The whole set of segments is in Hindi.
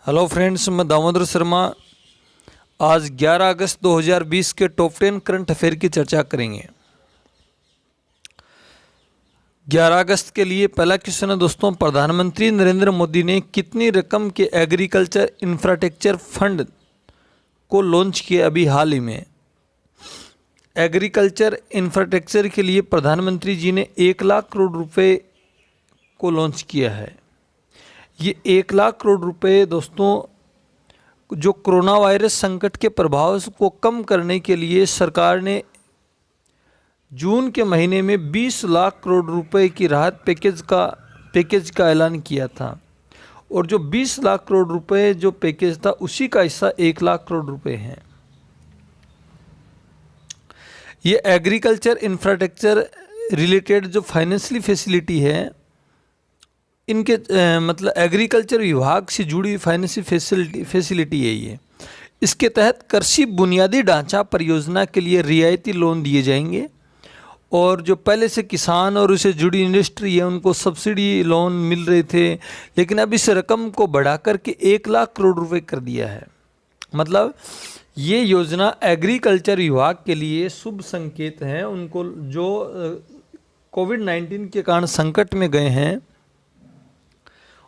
हेलो फ्रेंड्स, मैं दामोदर शर्मा। आज 11 अगस्त 2020 के टॉप 10 करंट अफेयर की चर्चा करेंगे। 11 अगस्त के लिए पहला क्वेश्चन है दोस्तों, प्रधानमंत्री नरेंद्र मोदी ने कितनी रकम के एग्रीकल्चर इंफ्रास्ट्रक्चर फंड को लॉन्च किया अभी हाल ही में। एग्रीकल्चर इंफ्रास्ट्रक्चर के लिए प्रधानमंत्री जी ने 1 लाख करोड़ रुपए को लॉन्च किया है। ये 1 लाख करोड़ रुपए दोस्तों जो कोरोना वायरस संकट के प्रभाव को कम करने के लिए सरकार ने जून के महीने में 20 लाख करोड़ रुपए की राहत पैकेज का ऐलान किया था। और जो 20 लाख करोड़ रुपए जो पैकेज था उसी का हिस्सा 1 लाख करोड़ रुपए है। ये एग्रीकल्चर इंफ्रास्ट्रक्चर रिलेटेड जो फाइनेंशियली फैसिलिटी है, इनके मतलब एग्रीकल्चर विभाग से जुड़ी हुई फाइनेंशियल फैसिलिटी है ये। इसके तहत कृषि बुनियादी ढांचा परियोजना के लिए रियायती लोन दिए जाएंगे और जो पहले से किसान और उससे जुड़ी इंडस्ट्री है उनको सब्सिडी लोन मिल रहे थे, लेकिन अब इस रकम को बढ़ा करके 1 लाख करोड़ रुपए कर दिया है। मतलब ये योजना एग्रीकल्चर विभाग के लिए शुभ संकेत है। उनको जो कोविड-19 के कारण संकट में गए हैं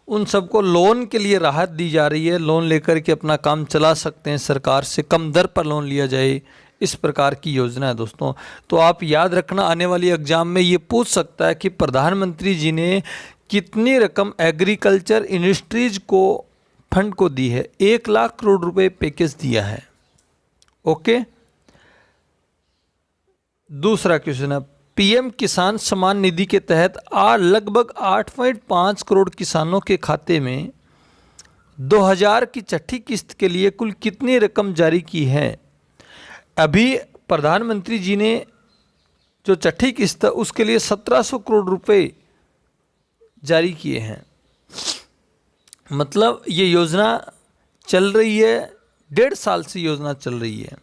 उन सबको लोन के लिए राहत दी जा रही है। लोन लेकर के अपना काम चला सकते हैं, सरकार से कम दर पर लोन लिया जाए, इस प्रकार की योजना है दोस्तों। तो आप याद रखना, आने वाली एग्जाम में ये पूछ सकता है कि प्रधानमंत्री जी ने कितनी रकम एग्रीकल्चर इंडस्ट्रीज को फंड को दी है। 1 लाख करोड़ रुपए पैकेज दिया है। ओके, दूसरा क्वेश्चन है, पीएम किसान सम्मान निधि के तहत लगभग 8.5 करोड़ किसानों के खाते में 2000 की छठी किस्त के लिए कुल कितनी रकम जारी की है। अभी प्रधानमंत्री जी ने जो छठी किस्त है उसके लिए 1700 करोड़ रुपए जारी किए हैं। मतलब ये योजना चल रही है, 1.5 साल से योजना चल रही है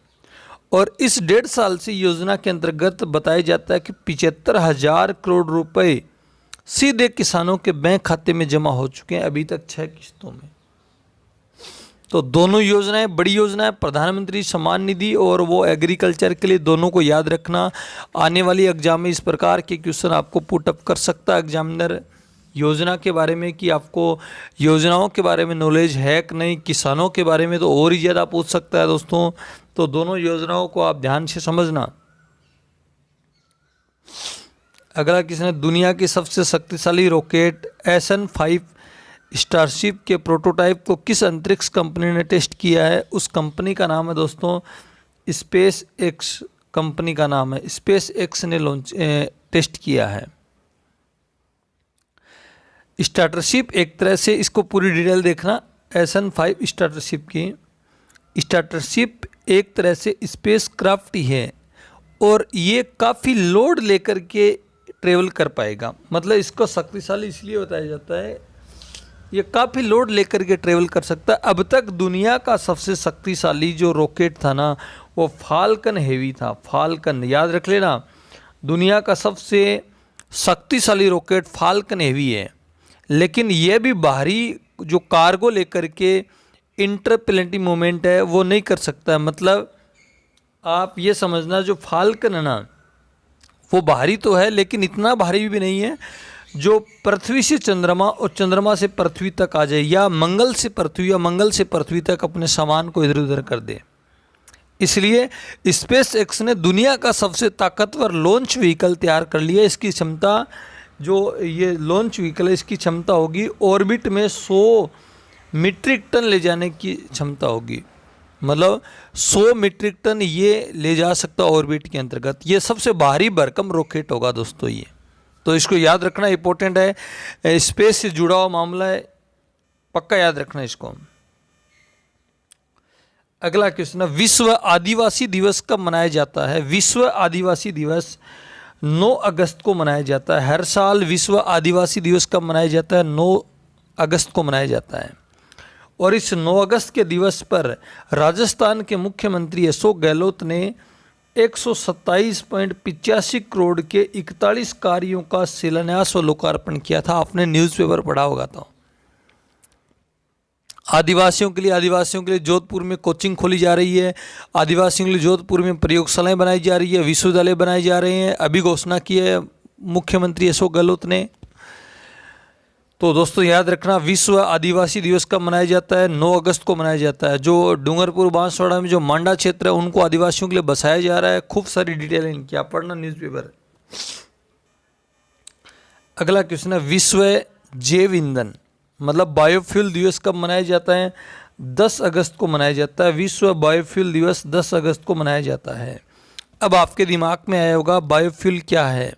और इस 1.5 साल से योजना के अंतर्गत बताया जाता है कि 75,000 करोड़ रुपए सीधे किसानों के बैंक खाते में जमा हो चुके हैं अभी तक 6 किस्तों में। तो दोनों योजनाएं बड़ी योजना है, प्रधानमंत्री सम्मान निधि और वो एग्रीकल्चर के लिए, दोनों को याद रखना। आने वाली एग्जाम में इस प्रकार के क्वेश्चन आपको पुटअप कर सकता है एग्जामिनर, योजना के बारे में कि आपको योजनाओं के बारे में नॉलेज है कि नहीं। किसानों के बारे में तो और ही ज़्यादा पूछ सकता है दोस्तों। तो दोनों योजनाओं को आप ध्यान से समझना। अगला क्वेश्चन है, दुनिया की सबसे शक्तिशाली रॉकेट SN5 स्टारशिप के प्रोटोटाइप को किस अंतरिक्ष कंपनी ने टेस्ट किया है। उस कंपनी का नाम है दोस्तों स्पेस एक्स। कंपनी का नाम है स्पेस एक्स ने टेस्ट किया है। स्टारशिप एक तरह से, इसको पूरी डिटेल देखना, SN5 स्टारशिप की। स्टारशिप एक तरह से स्पेस क्राफ्ट ही है और ये काफ़ी लोड लेकर के ट्रेवल कर पाएगा। मतलब इसको शक्तिशाली इसलिए बताया जाता है, ये काफ़ी लोड लेकर के ट्रेवल कर सकता है। अब तक दुनिया का सबसे शक्तिशाली जो रॉकेट था ना वो फाल्कन हेवी था। फाल्कन याद रख लेना, दुनिया का सबसे शक्तिशाली रॉकेट फाल्कन हेवी है। लेकिन यह भी बाहरी जो कार्गो लेकर के इंटरप्लेनेटरी मूवमेंट है वो नहीं कर सकता है। मतलब आप ये समझना, जो फाल्कन है ना वो बाहरी तो है लेकिन इतना भारी भी नहीं है जो पृथ्वी से चंद्रमा और चंद्रमा से पृथ्वी तक आ जाए, या मंगल से पृथ्वी या मंगल से पृथ्वी तक अपने सामान को इधर उधर कर दे। इसलिए स्पेस एक्स ने दुनिया का सबसे ताकतवर लॉन्च व्हीकल तैयार कर लिया। इसकी क्षमता, जो ये लॉन्च व्हीकल है, इसकी क्षमता होगी ऑर्बिट में 100 मीट्रिक टन ले जाने की क्षमता होगी। मतलब 100 मीट्रिक टन ये ले जा सकता ऑर्बिट के अंतर्गत। ये सबसे भारी भरकम रॉकेट होगा दोस्तों ये, तो इसको याद रखना, इंपॉर्टेंट है, स्पेस से जुड़ा हुआ मामला है, पक्का याद रखना इसको। अगला क्वेश्चन है, विश्व आदिवासी दिवस कब मनाया जाता है। विश्व आदिवासी दिवस 9 अगस्त को मनाया जाता है। हर साल विश्व आदिवासी दिवस कब मनाया जाता है, 9 अगस्त को मनाया जाता है। और इस 9 अगस्त के दिवस पर राजस्थान के मुख्यमंत्री अशोक गहलोत ने 127.85 करोड़ के 41 कार्यों का शिलान्यास और लोकार्पण किया था। आपने न्यूज़पेपर पढ़ा होगा तो। आदिवासियों के लिए जोधपुर में कोचिंग खोली जा रही है। आदिवासियों के लिए जोधपुर में प्रयोगशालाएं बनाई जा रही है, विश्वविद्यालय बनाए जा रहे हैं। अभी घोषणा की है मुख्यमंत्री अशोक गहलोत ने। तो दोस्तों याद रखना, विश्व आदिवासी दिवस कब मनाया जाता है? 9 अगस्त को मनाया जाता है। जो डूंगरपुर बांसवाड़ा में जो मांडा क्षेत्र है उनको आदिवासियों के लिए बसाया जा रहा है। खूब सारी डिटेल है इनकी, आप पढ़ना न्यूज़पेपर। अगला क्वेश्चन है, विश्व जैव ईंधन मतलब बायोफ्यूल दिवस कब मनाया जाता है? 10 अगस्त को मनाया जाता है। विश्व बायोफ्यूल दिवस 10 अगस्त को मनाया जाता है। अब आपके दिमाग में आया होगा बायोफ्यूल क्या है?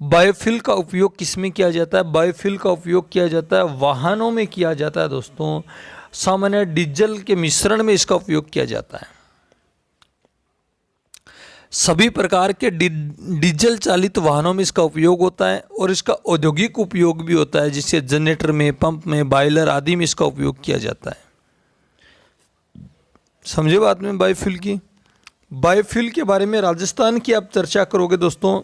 बायोफ्यूल का उपयोग किस में किया जाता है? बायोफ्यूल का उपयोग किया जाता है वाहनों में किया जाता है दोस्तों। सामान्य डीजल के मिश्रण में इसका उपयोग किया जाता है। सभी प्रकार के डीजल चालित वाहनों में इसका उपयोग होता है और इसका औद्योगिक उपयोग भी होता है, जिससे जनरेटर में, पंप में, बॉयलर आदि में इसका उपयोग किया जाता है। समझे बात में बायोफ्यूल की? बायोफ्यूल के बारे में राजस्थान की आप चर्चा करोगे दोस्तों,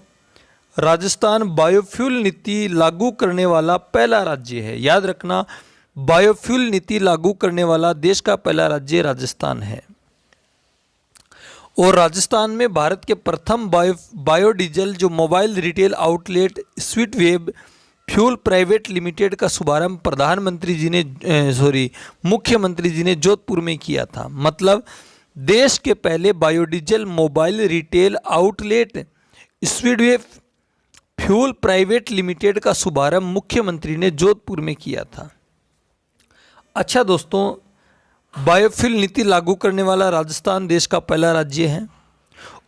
राजस्थान बायोफ्यूल नीति लागू करने वाला पहला राज्य है। याद रखना, बायोफ्यूल नीति लागू करने वाला देश का पहला राज्य राजस्थान है। और राजस्थान में भारत के प्रथम बायोडीजल जो mobile retail outlet Sweetwave fuel private limited का शुभारंभ मुख्यमंत्री जी ने जोधपुर में किया था। मतलब देश के पहले biodiesel mobile retail outlet Sweetwave fuel private limited का शुभारंभ मुख्यमंत्री ने जोधपुर में किया था। अच्छा दोस्तों, बायोफ्यूल नीति लागू करने वाला राजस्थान देश का पहला राज्य है।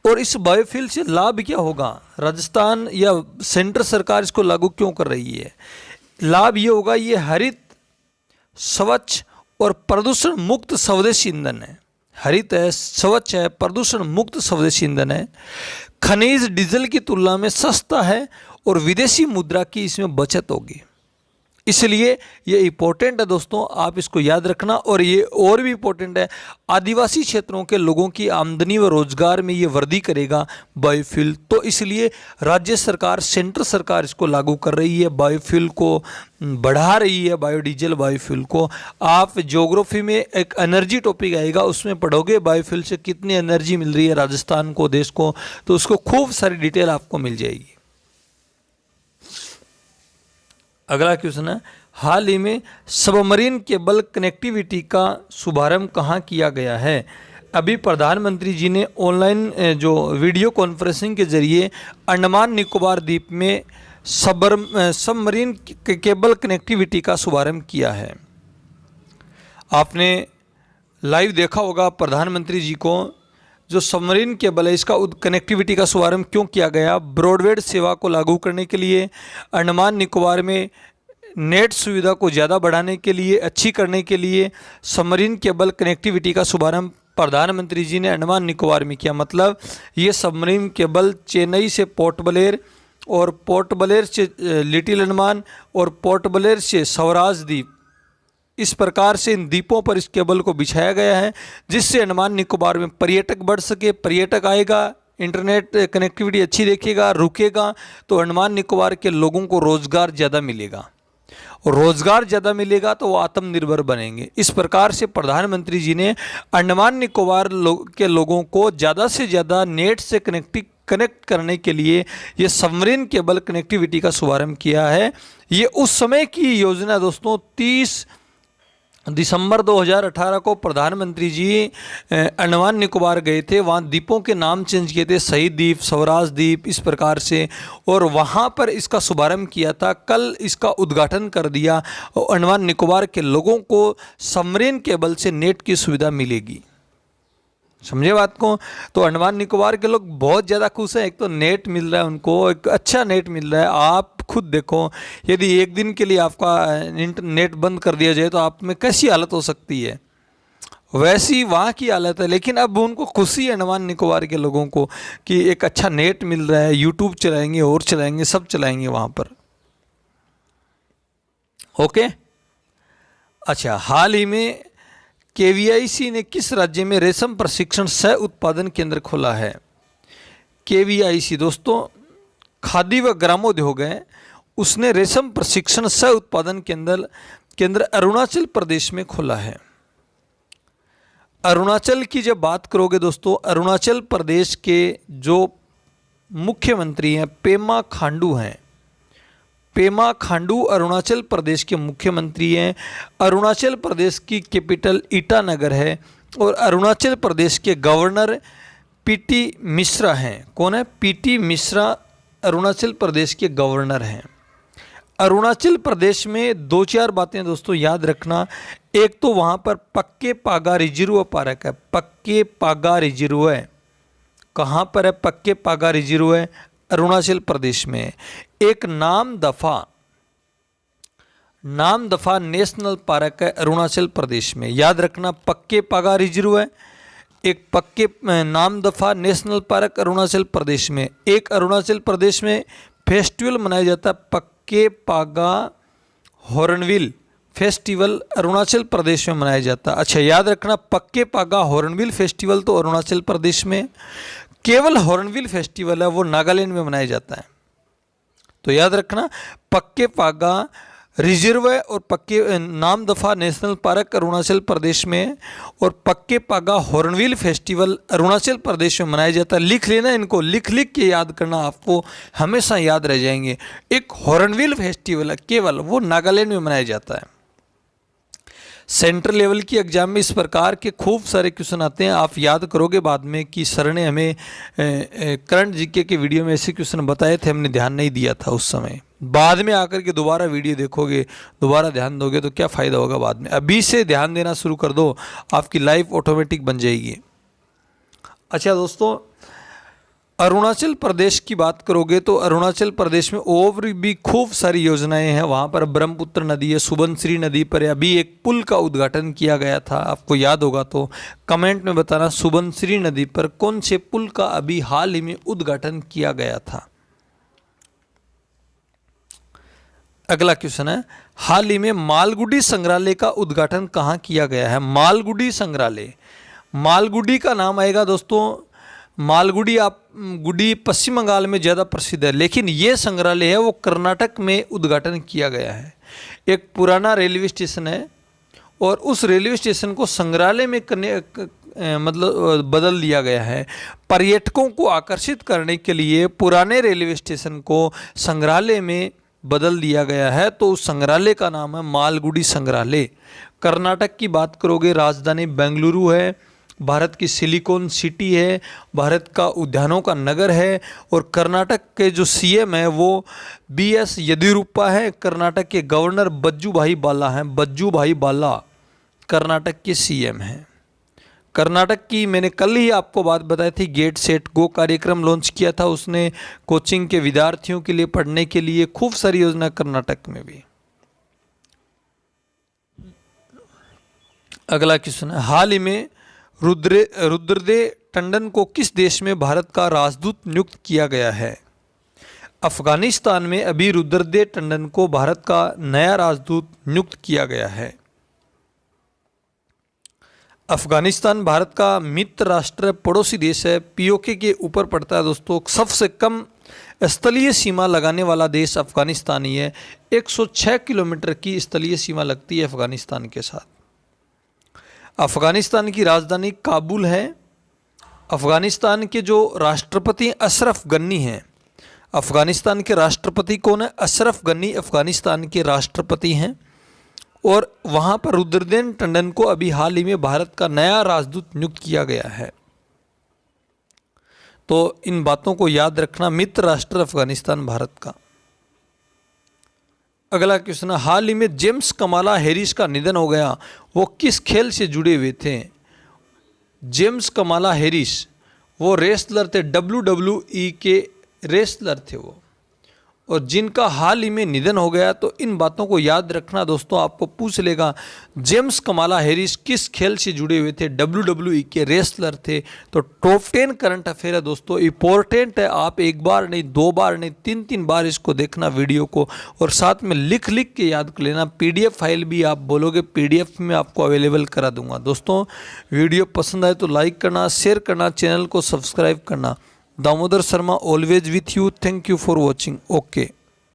और इस बायोफ्यूल से लाभ क्या होगा? राजस्थान या सेंट्रल सरकार इसको लागू क्यों कर रही है? लाभ ये होगा, ये हरित, स्वच्छ और प्रदूषण मुक्त स्वदेशी ईंधन है। हरित है, स्वच्छ है, प्रदूषण मुक्त स्वदेशी ईंधन है। खनिज डीजल की तुलना में सस्ता है और विदेशी मुद्रा की इसमें बचत होगी। इसलिए ये इम्पोर्टेंट है दोस्तों, आप इसको याद रखना। और ये और भी इम्पोर्टेंट है, आदिवासी क्षेत्रों के लोगों की आमदनी व रोजगार में ये वृद्धि करेगा बायोफ्यूल। तो इसलिए राज्य सरकार, सेंट्रल सरकार इसको लागू कर रही है, बायोफ्यूल को बढ़ा रही है, बायोडीजल बायोफ्यूल को। आप ज्योग्राफी में एक एनर्जी टॉपिक आएगा, उसमें पढ़ोगे बायोफ्यूल से कितनी एनर्जी मिल रही है राजस्थान को, देश को, तो उसको खूब सारी डिटेल आपको मिल जाएगी। अगला क्वेश्चन है, हाल ही में सबमरीन केबल कनेक्टिविटी का शुभारंभ कहाँ किया गया है? अभी प्रधानमंत्री जी ने ऑनलाइन जो वीडियो कॉन्फ्रेंसिंग के जरिए अंडमान निकोबार द्वीप में सबमरीन केबल कनेक्टिविटी का शुभारंभ किया है। आपने लाइव देखा होगा प्रधानमंत्री जी को। जो सबमरीन केबल है, इसका कनेक्टिविटी का शुभारंभ क्यों किया गया? ब्रॉडबैंड सेवा को लागू करने के लिए, अंडमान निकोबार में नेट सुविधा को ज़्यादा बढ़ाने के लिए, अच्छी करने के लिए सबमरीन केबल कनेक्टिविटी का शुभारंभ प्रधानमंत्री जी ने अंडमान निकोबार में किया। मतलब ये सबमरीन केबल चेन्नई से पोर्ट ब्लेयर और पोर्ट ब्लेयर से लिटिल अंडमान और पोर्ट ब्लेयर से स्वराज द्वीप, इस प्रकार से इन द्वीपों पर इस केबल को बिछाया गया है, जिससे अंडमान निकोबार में पर्यटक बढ़ सके। पर्यटक आएगा, इंटरनेट कनेक्टिविटी अच्छी देखेगा, रुकेगा, तो अंडमान निकोबार के लोगों को रोजगार ज़्यादा मिलेगा और रोजगार ज़्यादा मिलेगा तो वो आत्मनिर्भर बनेंगे। इस प्रकार से प्रधानमंत्री जी ने अंडमान निकोबार के लोगों को ज़्यादा से ज़्यादा नेट से कनेक्ट करने के लिए ये सबमरीन केबल कनेक्टिविटी का शुभारंभ किया है। ये उस समय की योजना दोस्तों, 30 दिसंबर 2018 को प्रधानमंत्री जी अंडमान निकोबार गए थे। वहाँ द्वीपों के नाम चेंज किए थे, शहीद द्वीप, स्वराज द्वीप, इस प्रकार से, और वहाँ पर इसका शुभारंभ किया था। कल इसका उद्घाटन कर दिया और अंडमान निकोबार के लोगों को सबमरीन केबल से नेट की सुविधा मिलेगी। समझे बात को? तो अंडमान निकोबार के लोग बहुत ज़्यादा खुश हैं। एक तो नेट मिल रहा है उनको, एक अच्छा नेट मिल रहा है। आप खुद देखो, यदि एक दिन के लिए आपका इंटरनेट बंद कर दिया जाए तो आप में कैसी हालत हो सकती है, वैसी वहाँ की हालत है। लेकिन अब उनको खुशी है अंडमान निकोबार के लोगों को कि एक अच्छा नेट मिल रहा है, यूट्यूब चलाएंगे और चलाएंगे, सब चलाएंगे वहाँ पर। ओके, अच्छा, हाल ही में केवीआईसी ने किस राज्य में रेशम प्रशिक्षण सह उत्पादन केंद्र खोला है? केवीआईसी दोस्तों खादी व ग्रामोद्योग है, उसने रेशम प्रशिक्षण सह उत्पादन केंद्र अरुणाचल प्रदेश में खुला है। अरुणाचल की जब बात करोगे दोस्तों, अरुणाचल प्रदेश के जो मुख्यमंत्री हैं पेमा खांडू हैं। पेमा खांडू अरुणाचल प्रदेश के मुख्यमंत्री हैं। अरुणाचल प्रदेश की कैपिटल ईटानगर है और अरुणाचल प्रदेश के गवर्नर पीटी मिश्रा हैं। कौन है? पीटी मिश्रा अरुणाचल प्रदेश के गवर्नर हैं। अरुणाचल प्रदेश में दो चार बातें दोस्तों याद रखना। एक तो वहाँ पर पक्के पागा रिजर्व पार्क है। पक्के पागा रिजर्व है कहाँ पर है? पक्के पागा रिजर्व है अरुणाचल प्रदेश में। एक नाम दफा नेशनल पार्क है अरुणाचल प्रदेश में। याद रखना, पक्के पागा रिजर्व है, एक पक्के नाम दफा नेशनल पार्क अरुणाचल प्रदेश में। एक अरुणाचल प्रदेश में फेस्टिवल मनाया जाता है, पक्के पागा हॉर्नबिल फेस्टिवल अरुणाचल प्रदेश में मनाया जाता है। अच्छा, याद रखना, पक्के पागा हॉर्नबिल फेस्टिवल तो अरुणाचल प्रदेश में, केवल हॉर्नबिल फेस्टिवल है वो नागालैंड में मनाया जाता है। तो याद रखना, पक्के पागा रिजर्व है और पक्के नाम दफा नेशनल पार्क अरुणाचल प्रदेश में और पक्के पागा हॉर्नबिल फेस्टिवल अरुणाचल प्रदेश में मनाया जाता है। लिख लेना इनको, लिख के याद करना, आपको हमेशा याद रह जाएंगे। एक हॉर्नबिल फेस्टिवल है केवल, वो नागालैंड में मनाया जाता है। सेंट्रल लेवल की एग्जाम में इस प्रकार के खूब सारे क्वेश्चन आते हैं, आप याद करोगे बाद में कि सर ने हमें करंट जीके के वीडियो में ऐसे क्वेश्चन बताए थे, हमने ध्यान नहीं दिया था उस समय। बाद में आकर के दोबारा वीडियो देखोगे, दोबारा ध्यान दोगे तो क्या फ़ायदा होगा बाद में। अभी से ध्यान देना शुरू कर दो, आपकी लाइफ ऑटोमेटिक बन जाएगी। अच्छा दोस्तों, अरुणाचल प्रदेश की बात करोगे तो अरुणाचल प्रदेश में और भी खूब सारी योजनाएं हैं। वहाँ पर ब्रह्मपुत्र नदी है, सुबनसिरी नदी पर अभी एक पुल का उद्घाटन किया गया था, आपको याद होगा तो कमेंट में बताना, सुबनसिरी नदी पर कौन से पुल का अभी हाल ही में उद्घाटन किया गया था। अगला क्वेश्चन है, हाल ही में मालगुडी संग्रहालय का उद्घाटन कहाँ किया गया है? मालगुडी संग्रहालय, मालगुडी का नाम आएगा दोस्तों, मालगुडी गुडी पश्चिम बंगाल में ज़्यादा प्रसिद्ध है, लेकिन ये संग्रहालय है वो कर्नाटक में उद्घाटन किया गया है। एक पुराना रेलवे स्टेशन है और उस रेलवे स्टेशन को संग्रहालय में बदल दिया गया है। पर्यटकों को आकर्षित करने के लिए पुराने रेलवे स्टेशन को संग्रहालय में बदल दिया गया है, तो उस संग्रहालय का नाम है मालगुडी संग्रहालय। कर्नाटक की बात करोगे, राजधानी बेंगलुरु है, भारत की सिलिकॉन सिटी है, भारत का उद्यानों का नगर है और कर्नाटक के जो सीएम है वो बीएस येदियुरप्पा है। कर्नाटक के गवर्नर बज्जूभाई बाला हैं, बज्जूभाई बाला कर्नाटक के सीएम हैं। कर्नाटक की मैंने कल ही आपको बात बताई थी, गेट सेट गो कार्यक्रम लॉन्च किया था उसने कोचिंग के विद्यार्थियों के लिए, पढ़ने के लिए, खूब सारी योजना कर्नाटक में भी। अगला क्वेश्चन है, हाल ही में रुद्रदेव टंडन को किस देश में भारत का राजदूत नियुक्त किया गया है? अफगानिस्तान में अभी रुद्रदेव टंडन को भारत का नया राजदूत नियुक्त किया गया है। अफगानिस्तान भारत का मित्र राष्ट्र पड़ोसी देश है, पीओके के ऊपर पड़ता है दोस्तों। सबसे कम स्थलीय सीमा लगाने वाला देश अफगानिस्तान ही है। 106 किलोमीटर की स्थलीय सीमा लगती है अफगानिस्तान के साथ। अफगानिस्तान की राजधानी काबुल है। अफगानिस्तान के जो राष्ट्रपति अशरफ गनी हैं, अफगानिस्तान के राष्ट्रपति कौन है? अशरफ गनी अफगानिस्तान के राष्ट्रपति हैं और वहाँ पर रुद्रदेव टंडन को अभी हाल ही में भारत का नया राजदूत नियुक्त किया गया है। तो इन बातों को याद रखना, मित्र राष्ट्र अफगानिस्तान भारत का। अगला क्वेश्चन है, हाल ही में जेम्स कमाला हैरिस का निधन हो गया, वो किस खेल से जुड़े हुए थे? जेम्स कमाला हैरिस वो रेसलर थे, WWE के रेसलर थे वो, और जिनका हाल ही में निधन हो गया। तो इन बातों को याद रखना दोस्तों, आपको पूछ लेगा जेम्स कमाला हैरिस किस खेल से जुड़े हुए थे? WWE के रेसलर थे। तो टॉप 10 करंट अफेयर है दोस्तों, इंपॉर्टेंट है। आप एक बार नहीं, दो बार नहीं, 3 बार इसको देखना वीडियो को, और साथ में लिख के याद कर लेना। PDF फाइल भी आप बोलोगे PDF में आपको अवेलेबल करा दूंगा। दोस्तों वीडियो पसंद आए तो लाइक करना, शेयर करना, चैनल को सब्सक्राइब करना। Damodar Sharma always with you. Thank you for watching. Okay.